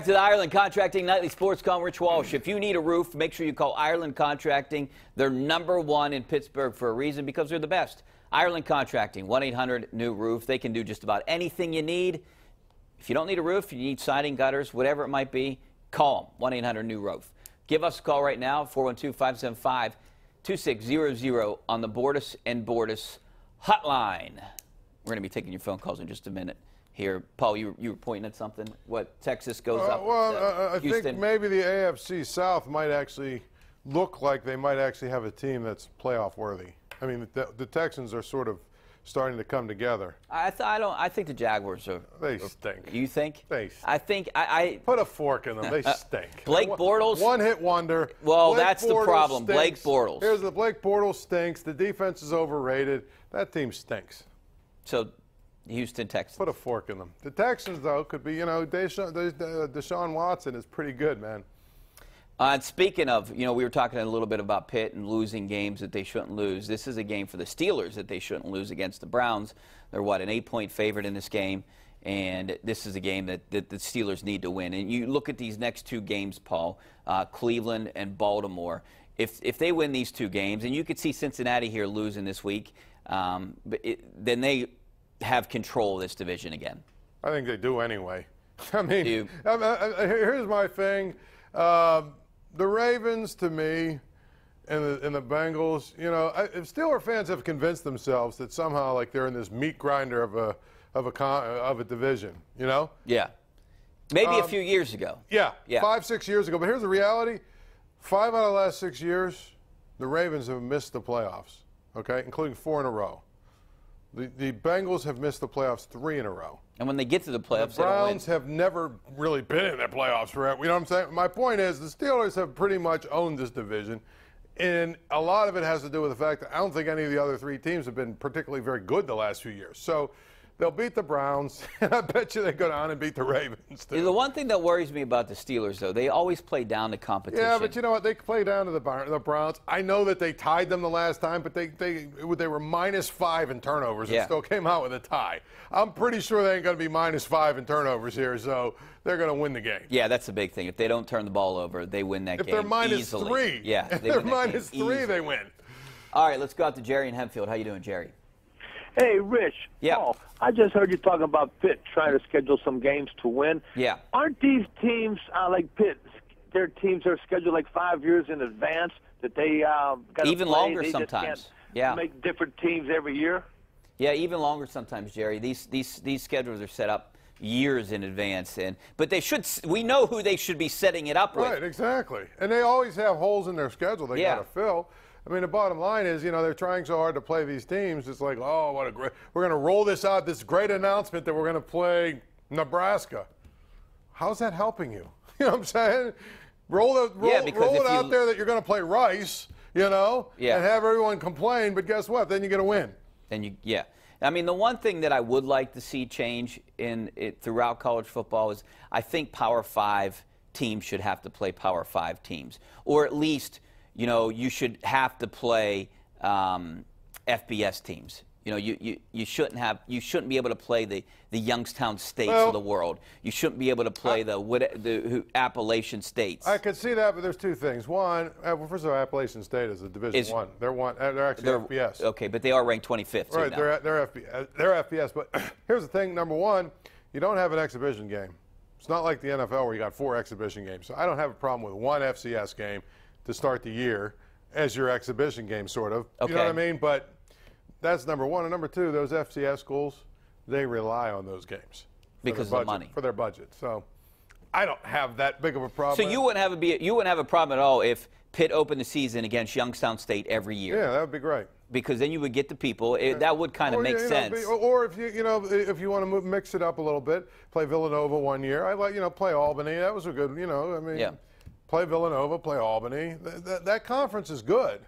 To the Ireland Contracting Nightly Sports Call, Rich Walsh. If you need a roof, make sure you call Ireland Contracting. They're #1 in Pittsburgh for a reason, because they're the best. Ireland Contracting, 1-800-NEW-ROOF. They can do just about anything you need. If you don't need a roof, you need siding, gutters, whatever it might be, call them, 1-800-NEW-ROOF. Give us a call right now, 412-575-2600 on the Bordas and Bordas hotline. We're going to be taking your phone calls in just a minute. Here, Paul, you were pointing at something. What, Texas goes up? Well, I Houston. think maybe the AFC South might actually look like they might actually have a team that's playoff worthy. I mean, the Texans are sort of starting to come together. I think the Jaguars are. They stink. You think? They stink. I think I put a fork in them. They stink. Blake Bortles. One-hit wonder. Well, Blake that's Bortles the problem. Stinks. Blake Bortles. Here's the Blake Bortles stinks. The defense is overrated. That team stinks. So, Houston Texans. Put a fork in them. The Texans, though, could be, Deshaun Watson is pretty good, man. And speaking of, we were talking a little bit about Pitt and losing games that they shouldn't lose. This is a game for the Steelers that they shouldn't lose against the Browns. They're, an 8-point favorite in this game, and this is a game that the Steelers need to win. And you look at these next two games, Paul, Cleveland and Baltimore. If they win these two games, and you could see Cincinnati here losing this week, then they have control of this division again. I think they do anyway. I mean, here's my thing. The Ravens, to me, and the Bengals, if Steeler fans have convinced themselves that somehow like they're in this meat grinder of a division, Yeah. Maybe a few years ago. Yeah. 5, 6 years ago. But here's the reality. 5 out of the last 6 years, the Ravens have missed the playoffs, okay, including 4 in a row. The Bengals have missed the playoffs 3 in a row. And when they get to the playoffs, the Browns have never really been in the playoffs forever. You know what I'm saying? My point is the Steelers have pretty much owned this division, and a lot of it has to do with the fact that I don't think any of the other 3 teams have been particularly very good the last few years. So they'll beat the Browns, and I bet you they go down and beat the Ravens, too. The one thing that worries me about the Steelers, though, they always play down to competition. Yeah, but you know what? They play down to the Browns. I know that they tied them the last time, but they were -5 in turnovers and still came out with a tie. I'm pretty sure they ain't going to be -5 in turnovers here, so they're going to win the game. Yeah, that's the big thing. If they don't turn the ball over, they win that game easily. If they're easily. -3, yeah, if they're -3, they win. All right, let's go out to Jerry in Hempfield. How you doing, Jerry? Hey, Rich. Yeah. Paul, I just heard you talking about Pitt trying to schedule some games to win. Yeah. Aren't these teams like Pitt? Their teams are scheduled like 5 years in advance that they got to even play. longer they sometimes. Just can't yeah. Make different teams every year. Yeah, even longer sometimes, Jerry. These schedules are set up years in advance, but they should. We know who they should be setting it up with. Right, exactly. And they always have holes in their schedule they got to fill. I mean, the bottom line is, they're trying so hard to play these teams. It's like, oh, what a great – we're going to roll this out, this great announcement that we're going to play Nebraska. How's that helping you? You know what I'm saying? Roll it out there that you're going to play Rice, and have everyone complain, but guess what? Then you get a win. I mean, the one thing that I would like to see change throughout college football is I think Power 5 teams should have to play Power 5 teams, or at least – you should have to play FBS teams. You shouldn't be able to play the Youngstown States of the world. You shouldn't be able to play the Appalachian States. I could see that, but there's 2 things. One, first of all, Appalachian State is a Division I. They're actually FBS. Okay, but they are ranked 25th. Right, they're FBS. But here's the thing. Number one, you don't have an exhibition game. It's not like the NFL where you got 4 exhibition games. So I don't have a problem with 1 FCS game to start the year as your exhibition game, sort of. Okay. You know what I mean? But that's number one. And number 2, those FCS schools, they rely on those games. Because of the money. For their budget. So I don't have that big of a problem. So you wouldn't have a problem at all if Pitt opened the season against Youngstown State every year? Yeah, that would be great. Because then you would get the people. That would kind of make sense. Or if if you want to mix it up a little bit, play Villanova 1 year. I like play Albany. That was a good. I mean. Yeah. Play Villanova, play Albany. That conference is good.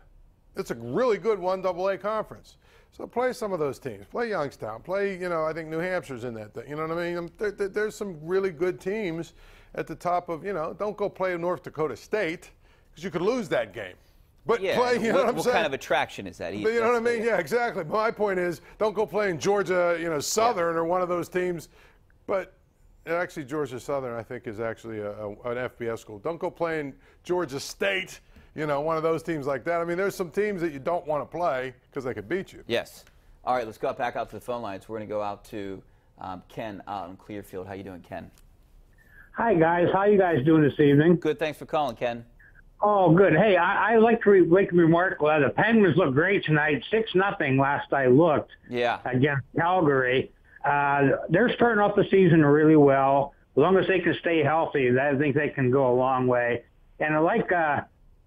It's a really good 1AA conference. So play some of those teams. Play Youngstown. Play, I think New Hampshire's in that thing. You know what I mean? There's some really good teams at the top of, don't go play North Dakota State because you could lose that game. But yeah, play, you know what I'm saying? What kind of attraction is that? But you know what I mean? Yeah, exactly. My point is, don't go play in Georgia, Southern or one of those teams. But Actually, Georgia Southern, I think, is actually an FBS school. Don't go playing Georgia State, you know, one of those teams like that. I mean, there's some teams that you don't want to play because they could beat you. Yes. All right, let's go back out to the phone lines. We're going to go out to Ken out in Clearfield. How you doing, Ken? Hi, guys. How you guys doing this evening? Good. Thanks for calling, Ken. Oh, good. Hey, I like to make a remark. The Penguins look great tonight. 6-0 last I looked. Yeah. Against Calgary. They're starting off the season really well. As long as they can stay healthy, I think they can go a long way. And I like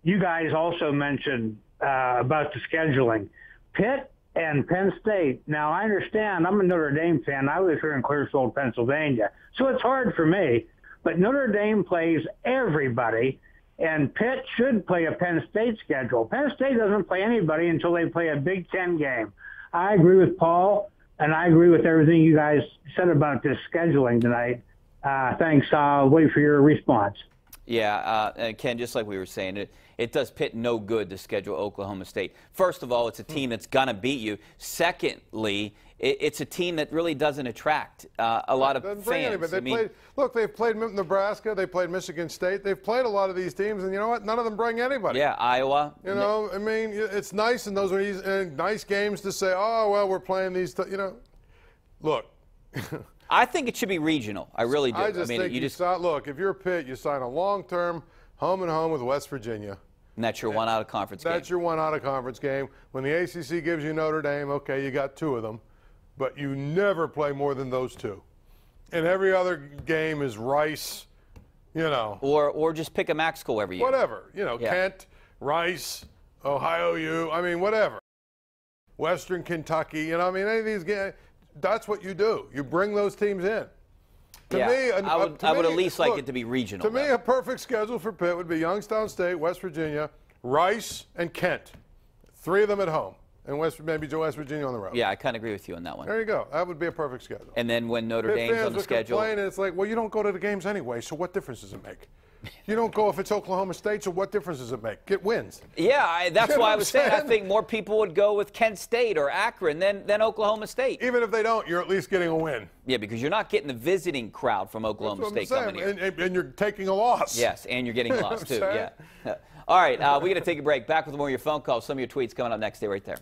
you guys also mentioned about the scheduling. Pitt and Penn State. Now, I understand. I'm a Notre Dame fan. I live here in Clearfield, Pennsylvania. So it's hard for me. But Notre Dame plays everybody. And Pitt should play a Penn State schedule. Penn State doesn't play anybody until they play a Big Ten game. I agree with Paul, and I agree with everything you guys said about this scheduling tonight. Thanks. I'll wait for your response. Yeah, and Ken, just like we were saying, it does Pitt no good to schedule Oklahoma State. First of all, it's a team that's going to beat you. Secondly, it's a team that really doesn't attract a lot of fans. Look, they've played Nebraska, they played Michigan State, they've played a lot of these teams, and you know what? None of them bring anybody. Yeah, Iowa. You know, I mean, it's nice, and those are nice games to say, oh, well, we're playing these, you know. Look. I think it should be regional. I really do. I mean, think look, if you're Pitt, you sign a long-term home-and-home with West Virginia. And that's your one out-of-conference game. That's your one out-of-conference game. When the ACC gives you Notre Dame, okay, you got 2 of them. But you never play more than those 2. And every other game is Rice, you know. Or just pick a MAC school every year. Whatever. You know, yeah. Kent, Rice, Ohio U, I mean, whatever. Western Kentucky, you know, I mean, any of these games, that's what you do. You bring those teams in. To me, I would at least like it to be regional. To me, a perfect schedule for Pitt would be Youngstown State, West Virginia, Rice, and Kent. 3 of them at home. And maybe West Virginia on the road. Yeah, I kind of agree with you on that one. There you go. That would be a perfect schedule. And then when Notre Dame's on the schedule. And it's like, well, you don't go to the games anyway, so what difference does it make? You don't go if it's Oklahoma State, so what difference does it make? Get wins. Yeah, that's why I was saying I think more people would go with Kent State or Akron than Oklahoma State. Even if they don't, you're at least getting a win. Yeah, because you're not getting the visiting crowd from Oklahoma State coming here. And you're taking a loss. Yes, and you're getting lost too. Yeah. All right, we're going to take a break. Back with more of your phone calls. Some of your tweets coming up next. Stay right there.